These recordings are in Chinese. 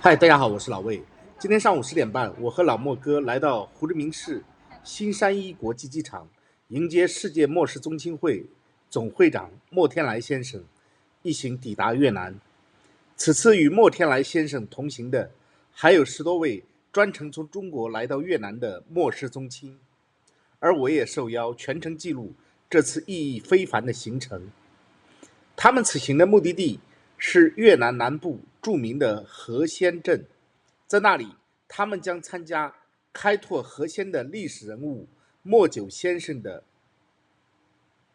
嗨，大家好，我是老魏。今天上午10点半，我和老莫哥来到胡志明市新山一国际机场，迎接世界末世宗亲会总会长莫天来先生一行抵达越南。此次与莫天来先生同行的，还有10多位专程从中国来到越南的末世宗亲，而我也受邀全程记录这次意义非凡的行程。他们此行的目的地是越南南部著名的河仙镇，在那里，他们将参加开拓河仙的历史人物莫九先生的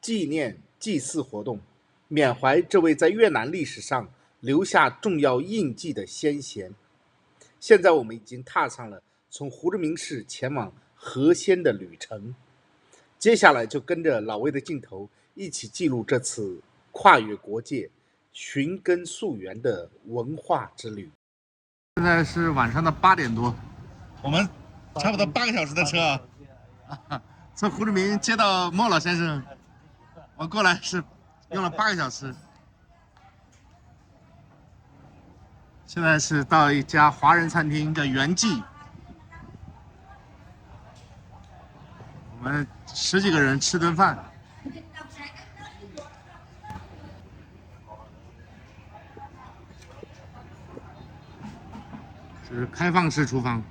纪念祭祀活动，缅怀这位在越南历史上留下重要印记的先贤。现在我们已经踏上了从胡志明市前往河仙的旅程，接下来就跟着老魏的镜头一起记录这次跨越国界、寻根溯源的文化之旅。现在是晚上的8点多，我们差不多8个小时的车啊，从胡志明接到莫老先生，我过来是用了8个小时。现在是到一家华人餐厅，叫元记。我们10几个人吃顿饭。这是开放式厨房。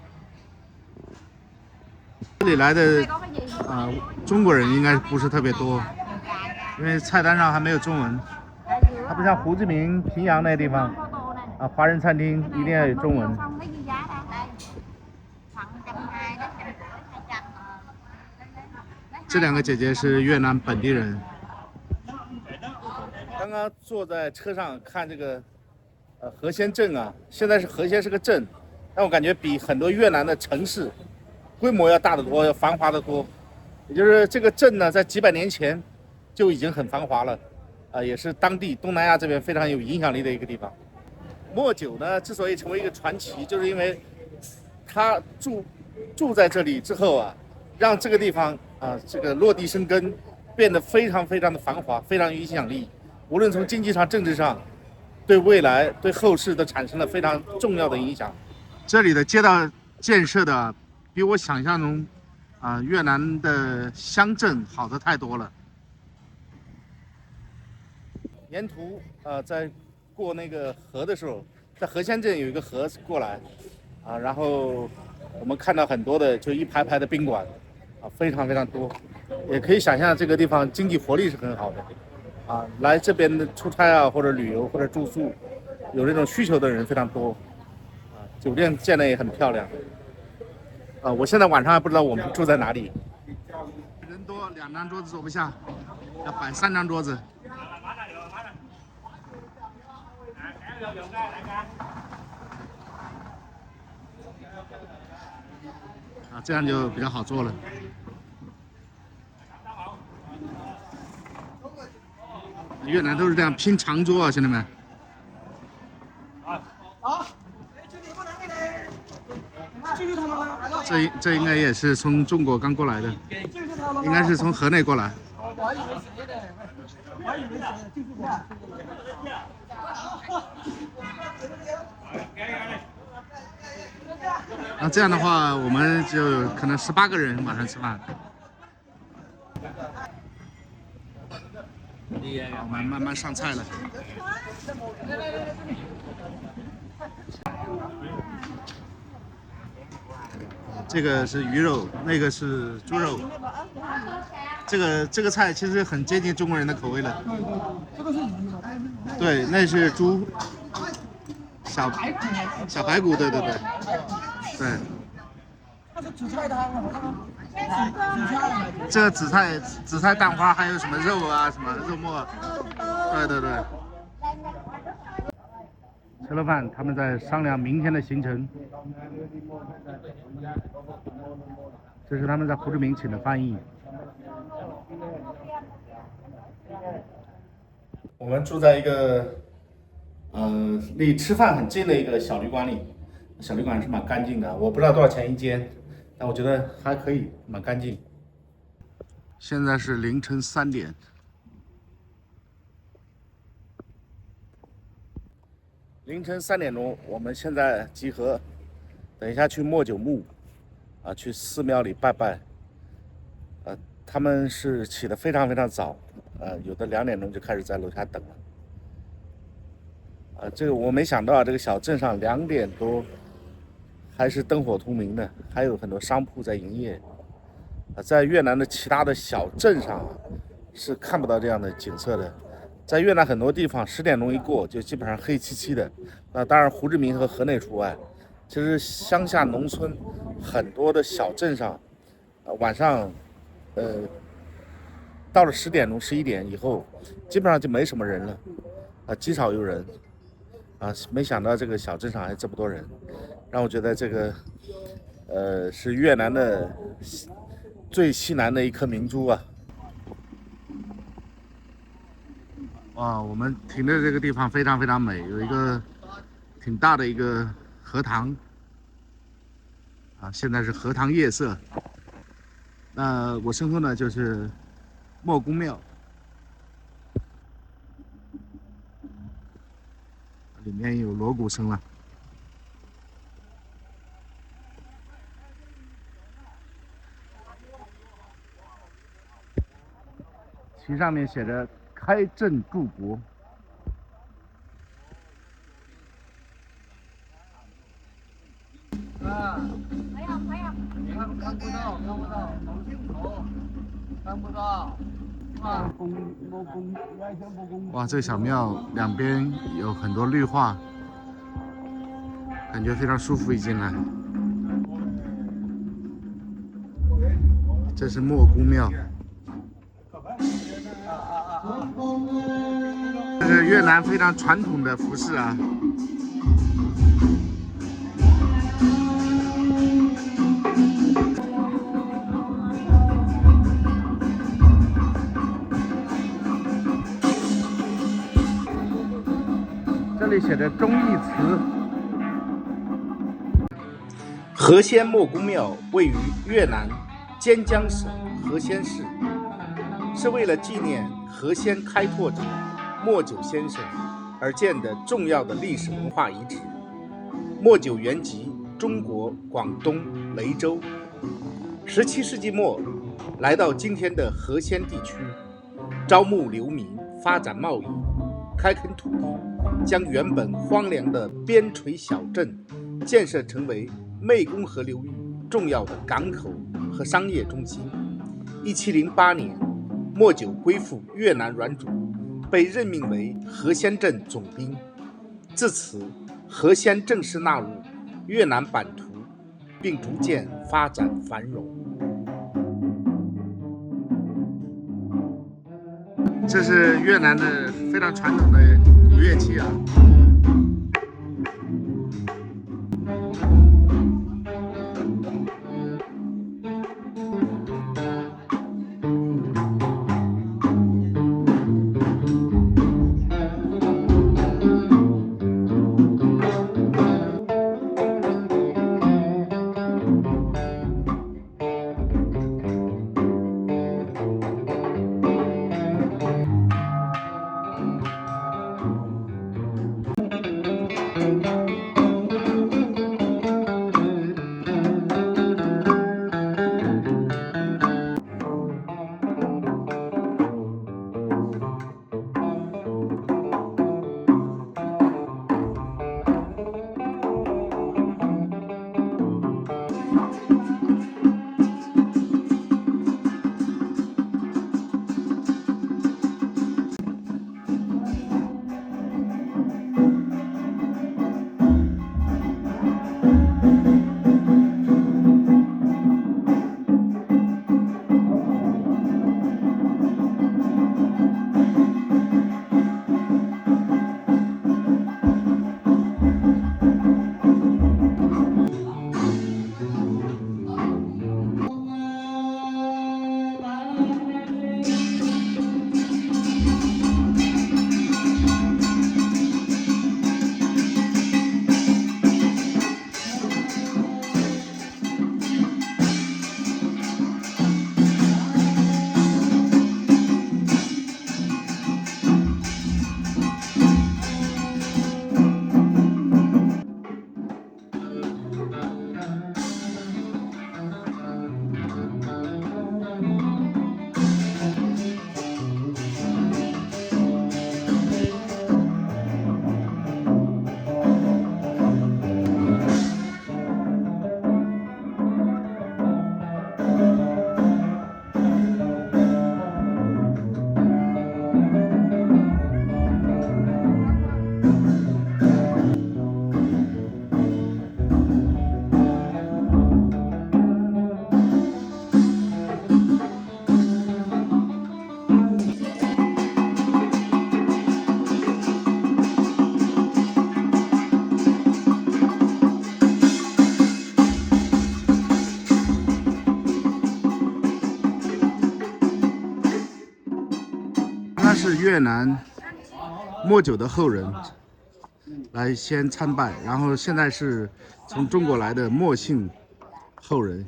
这里来的中国人应该不是特别多，因为菜单上还没有中文。它不像胡志明、平阳那个地方啊，华人餐厅一定要有中文。这2个姐姐是越南本地人。刚刚坐在车上看这个河仙镇啊，现在是河仙是个镇，但我感觉比很多越南的城市规模要大得多，要繁华得多。也就是这个镇呢，在几百年前就已经很繁华了，也是当地东南亚这边非常有影响力的一个地方。莫九呢，之所以成为一个传奇，就是因为他住在这里之后啊，让这个地方这个落地生根，变得非常非常的繁华，非常有影响力。无论从经济上、政治上，对未来、对后世都产生了非常重要的影响。这里的街道建设的比我想象中越南的乡镇好的太多了。沿途在过那个河的时候，在河仙镇有一个河过来然后我们看到很多的就一排排的宾馆非常非常多，也可以想象这个地方经济活力是很好的来这边的出差或者旅游或者住宿有这种需求的人非常多酒店建得也很漂亮我现在晚上还不知道我们住在哪里，人多，2张桌子坐不下，要摆3张桌子。这样就比较好做了。越南都是这样拼长桌啊，兄弟们。这应该也是从中国刚过来的，应该是从河内过来。这样的话，我们就可能18个人晚上吃饭。我们慢慢上菜了。这个是鱼肉，那个是猪肉。这个菜其实很接近中国人的口味了。这个是鱼吗？对，那是猪。小排骨，对。那是紫菜汤这个紫菜蛋花还有什么肉什么肉末，对。吃了饭，他们在商量明天的行程。这是他们在胡志明请的翻译。我们住在一个离吃饭很近的一个小旅馆里，小旅馆是蛮干净的，我不知道多少钱一间，但我觉得还可以，蛮干净。现在是凌晨3点。凌晨3点钟，我们现在集合，等一下去莫九墓，去寺庙里拜拜。他们是起得非常非常早，有的2点钟就开始在楼下等了。这个我没想到这个小镇上2点多还是灯火通明的，还有很多商铺在营业。在越南的其他的小镇上是看不到这样的景色的。在越南很多地方10点钟一过就基本上黑漆漆的，当然胡志明和河内除外。其实乡下农村很多的小镇上，晚上，到了10点钟、11点以后，基本上就没什么人了，极少有人，没想到这个小镇上还这么多人，让我觉得这个，是越南的最西南的一颗明珠啊。哇，我们停的这个地方非常非常美，有一个挺大的一个荷塘，现在是荷塘夜色。那我身后呢就是莫公庙，里面有锣鼓声了。旗上面写着“开镇柱国”。看不到，好清楚，看不到。哇，这小庙两边有很多绿化，感觉非常舒服。一进来，这是莫公庙，这是越南非常传统的服饰啊。这里写着忠义祠。何仙莫公庙位于越南坚江省何仙市，是为了纪念何仙开拓者莫九先生而建的重要的历史文化遗址。莫九原籍中国广东雷州，17世纪末来到今天的何仙地区，招募流民，发展贸易，开垦土地，将原本荒凉的边陲小镇建设成为湄公河流域重要的港口和商业中心。1708年，莫九归附越南阮主，被任命为何仙镇总兵。自此，何仙正式纳入越南版图，并逐渐发展繁荣。这是越南的非常传统的古乐器啊。越南莫九的后人来先参拜，然后现在是从中国来的莫姓后人。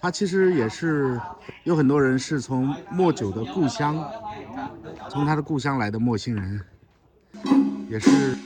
他其实也是有很多人是从莫九的故乡，从他的故乡来的莫姓人，也是。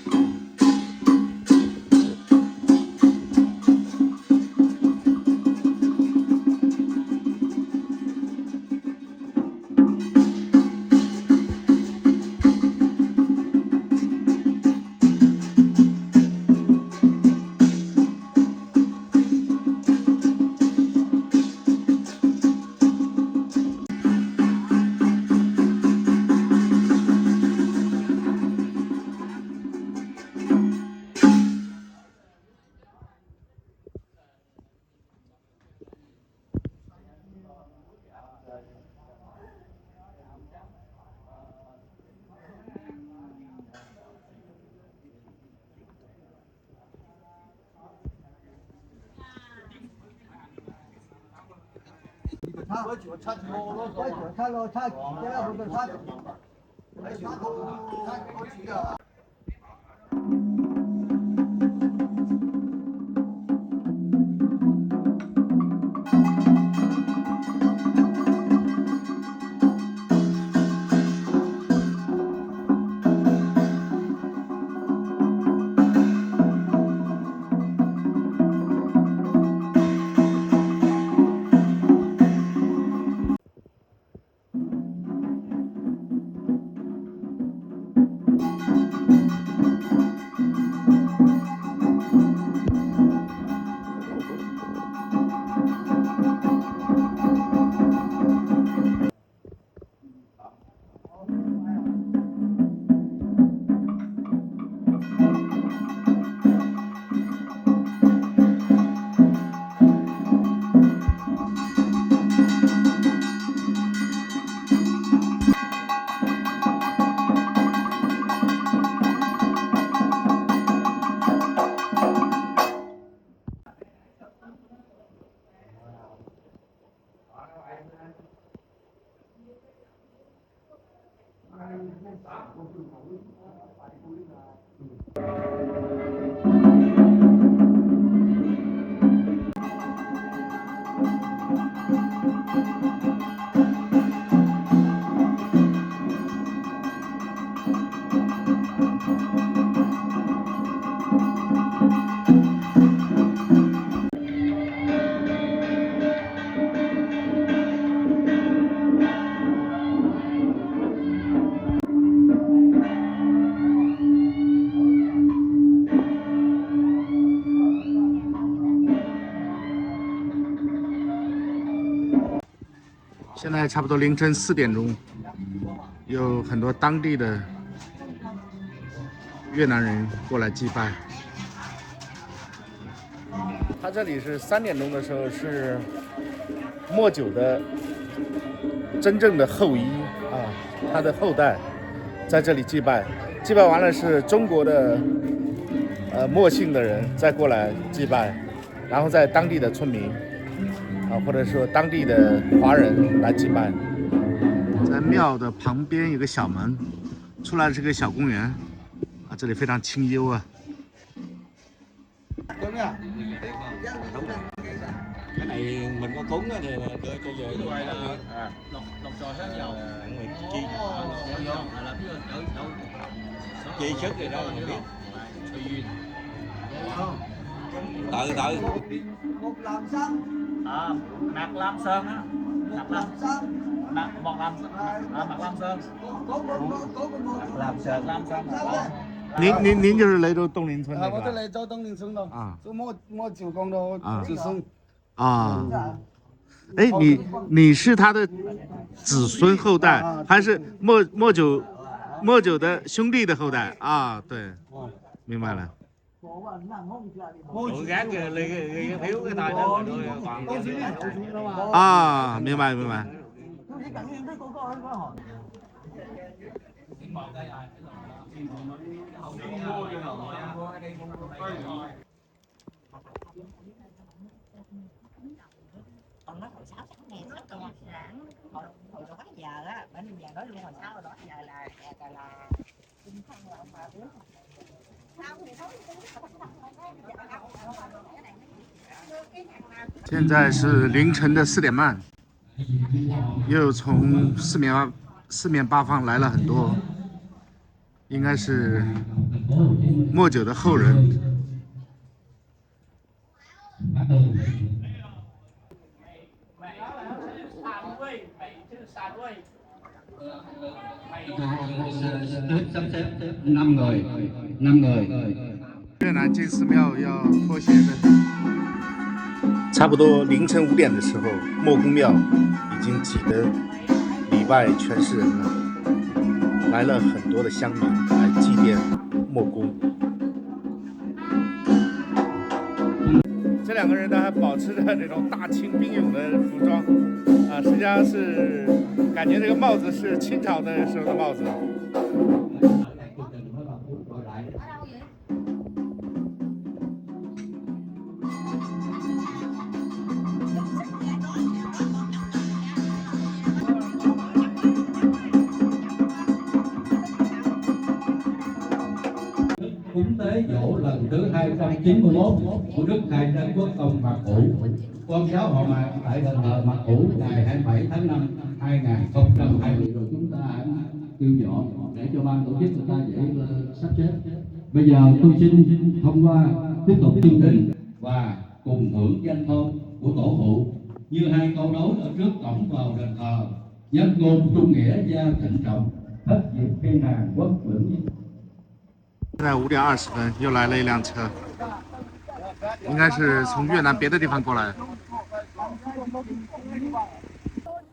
现在差不多凌晨4点钟，有很多当地的越南人过来祭拜。他这里是3点钟的时候是莫九的真正的后裔啊，他的后代在这里祭拜，祭拜完了是中国的莫姓的人再过来祭拜，然后在当地的村民啊，或者说当地的华人来祭拜。在庙的旁边有个小门，出来是个小公园啊，这里非常清幽啊。Cái này mình có cúng thì đưa cho về được lọc trò sáng dầu chi sức thì đâu mình biết tự một làm xăng Mạc Lam Sơn á một làm xăng Mạc Lam Sơn Lam Sơn 您就是雷州东林村的我在雷州东林村的啊，是莫九公的子孙啊。哎，你是他的子孙后代，还是莫九的兄弟的后代啊？对，明白了。gác thiếu cái thời đó rồi còn 啊，明白明白。còn nó hồi 6 tháng này sắp rồi hồi đó giờ á bên 现在是凌晨的4点半，又从四面八方来了很多，应该是莫九的后人。5 người。越南进寺庙要脱鞋的。差不多凌晨5点的时候，莫公庙已经挤得里外全是人了，来了很多的乡民来祭奠莫公。这两个人呢还保持着这种大清兵勇的服装，实际上是感觉这个帽子是清朝的时候的帽子。Cúng tế giỗ lần thứ 291 của Đức Khai Trân Quốc công Mạc Ủ, con cháu họ Mạc tại đền thờ Mạc Ủ ngày 27 tháng 5 2020. Rồi chúng ta kêu dọn để cho ban tổ chức người ta dễ sắp xếp. Bây giờ tôi xin thông qua tiếp tục chương trình và cùng hưởng danh thơm của tổ phụ như hai câu đối ở trước cổng vào đền thờ: nhất ngôn trung nghĩa gia thịnh trọng, thất diệt thiên hà quốc vững. 现在5点20分，又来了一辆车，应该是从越南别的地方过来的。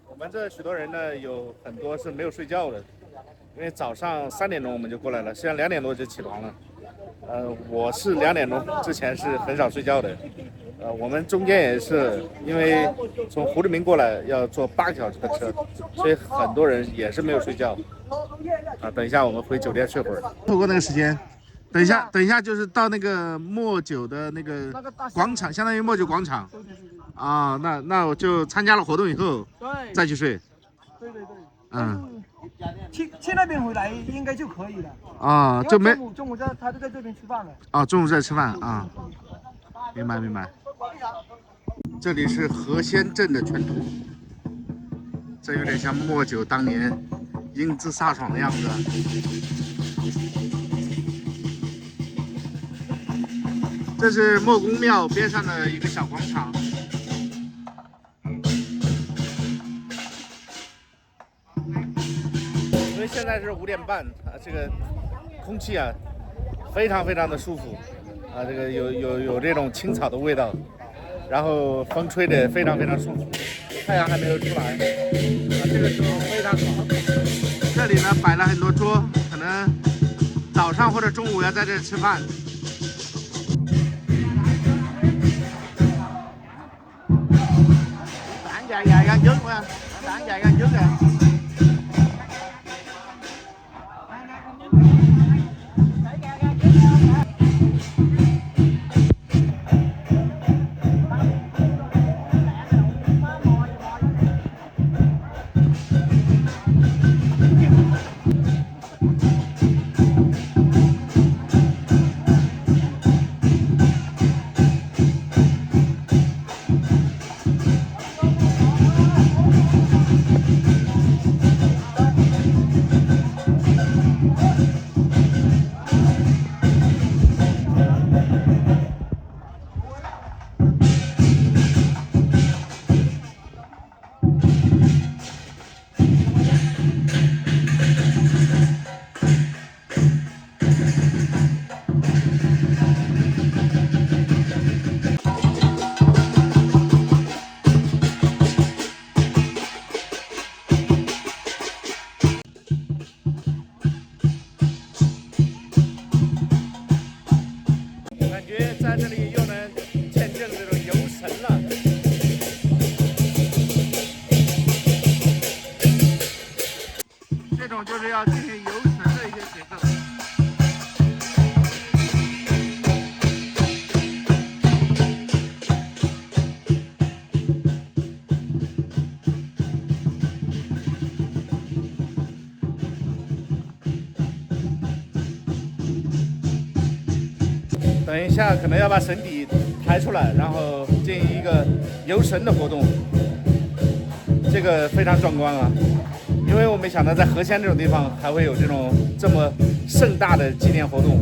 我们这许多人呢，有很多是没有睡觉的，因为早上3点钟我们就过来了，实际上2点多就起床了。我是2点钟之前是很少睡觉的。我们中间也是因为从胡志明过来要坐8个小时的车，所以很多人也是没有睡觉。等一下我们回酒店睡会儿。错过那个时间。等一下，就是到那个莫九的那个广场，相当于莫九广场。啊，那我就参加了活动以后，再去睡。对。去那边回来应该就可以了。啊，就没中午他就在这边吃饭了。啊，中午在吃饭啊。明白。这里是河仙镇的全图，这有点像莫九当年英姿飒爽的样子。这是莫公庙边上的一个小广场。因为现在是5点半这个空气非常的舒服这个有这种青草的味道，然后风吹得非常舒服，太阳还没有出来这个时候非常爽。这里呢摆了很多桌，可能早上或者中午要在这吃饭。dài ra trước nha, tảng dài ra trước kìa. 等一下可能要把神底抬出来，然后进行一个游神的活动，这个非常壮观啊！因为我没想到在河仙这种地方还会有这么盛大的纪念活动。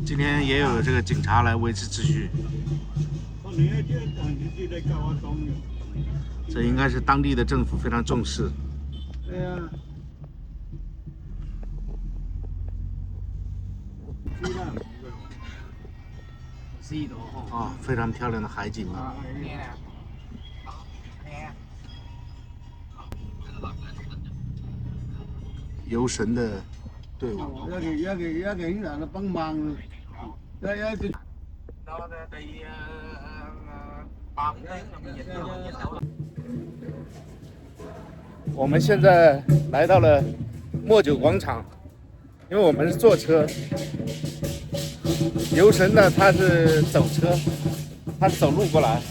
今天也有这个警察来维持秩序，这应该是当地的政府非常重视。对呀。啊，非常漂亮的海景啊！游神的队伍。我们现在来到了墨酒广场，因为我们是坐车，游神呢他是走车，他走路过来。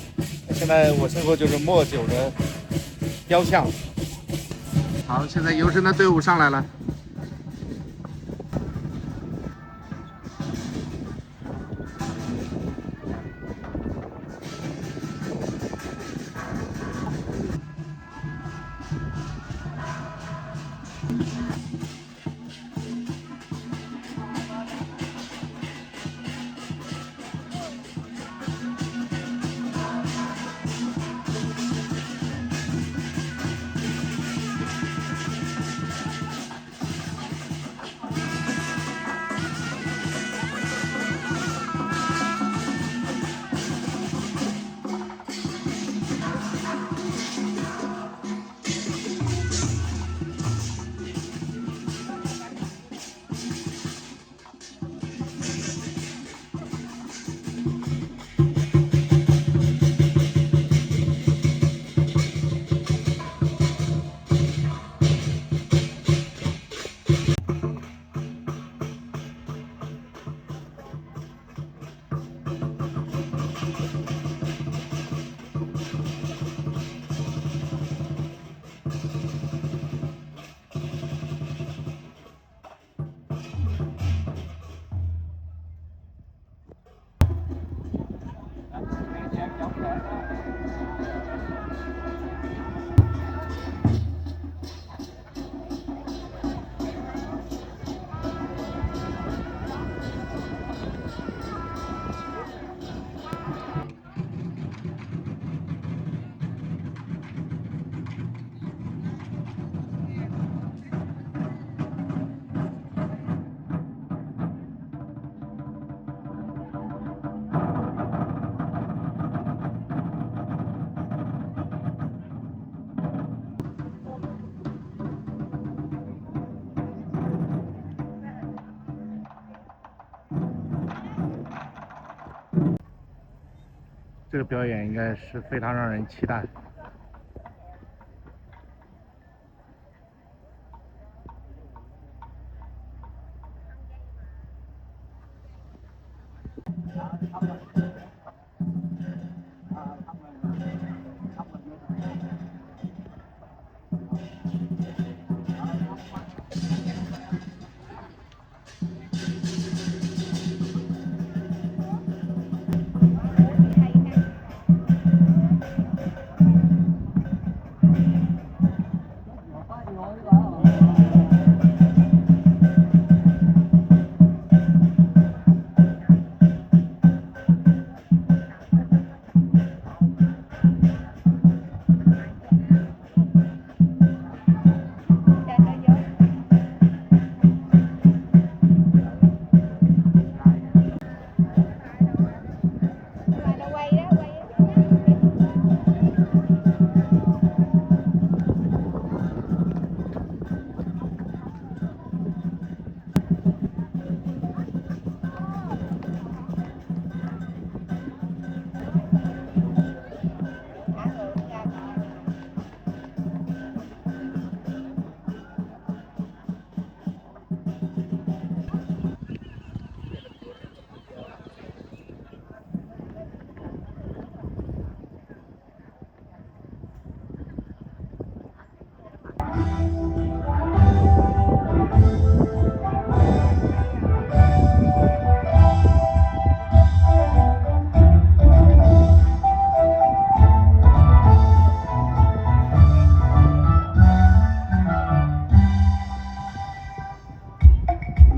现在我身后就是墨酒的雕像。好，现在游神的队伍上来了。这个表演应该是非常让人期待。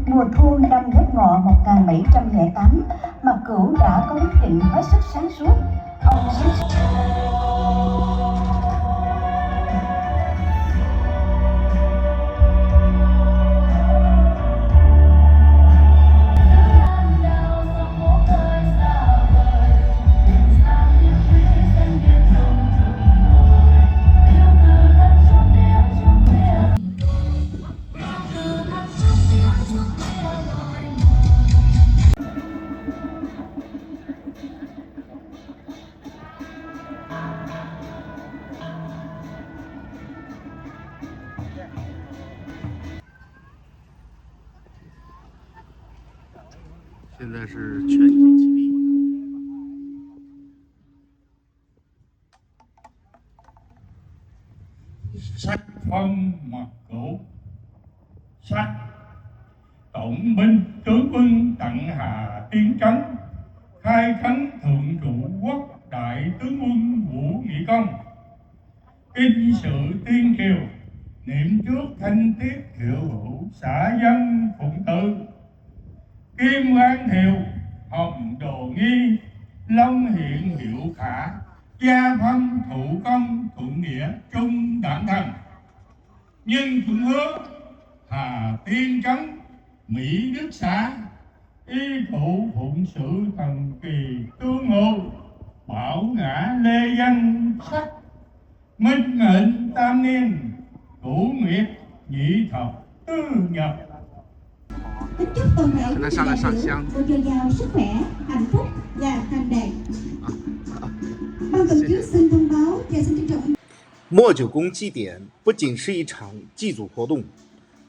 Mùa thu năm Giáp Ngọ 1708, Mạc Cửu đã có quyết định hết sức sáng suốt. Ông现在是全体起立。Sắc phong Mạc Cửu. Sắc tổng binh tướng quân tặng Hà Tiên Trấn, khai khánh thượng trụ quốc đại tướng quân Vũ Nghị Công. Kinh sự tiên triều, niệm trước thanh tiết hiệu hữu xã dân phụng tự. Kim Quan Thiều, Hồng Đồ Nghi, Long Hiện Hiệu Khả, gia phân thụ công thuận nghĩa trung đảng thần. Nhân thuận hứa, Hà Tiên Trấn, Mỹ Đức Xã, y phụ phụng sự thần kỳ tương ngộ, bảo ngã lê dân sắc, minh mệnh tam niên, cửu nguyệt nhị thập tư nhập. Kính chúc toàn thể quý vị đại biểu được dồi dào sức khỏe, hạnh phúc và thành đạt. Ban tổ chức xin thông báo và xin trân trọng. 莫九公祭典不仅是一场祭祖活动，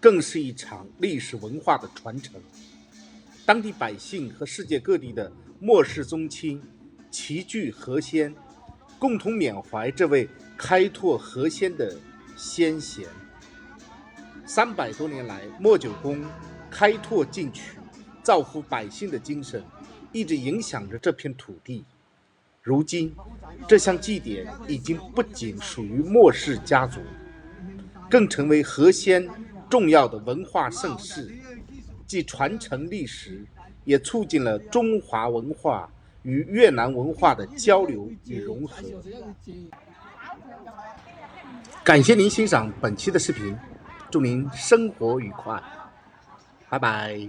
更是一场历史文化的传承。当地百姓和世界各地的末世宗亲齐聚河仙，共同缅怀这位开拓河仙的先贤。300多年来，莫九公开拓进取、造福百姓的精神一直影响着这片土地。如今，这项祭典已经不仅属于莫氏家族，更成为河仙重要的文化盛事，既传承历史，也促进了中华文化与越南文化的交流与融合。感谢您欣赏本期的视频，祝您生活愉快，拜拜。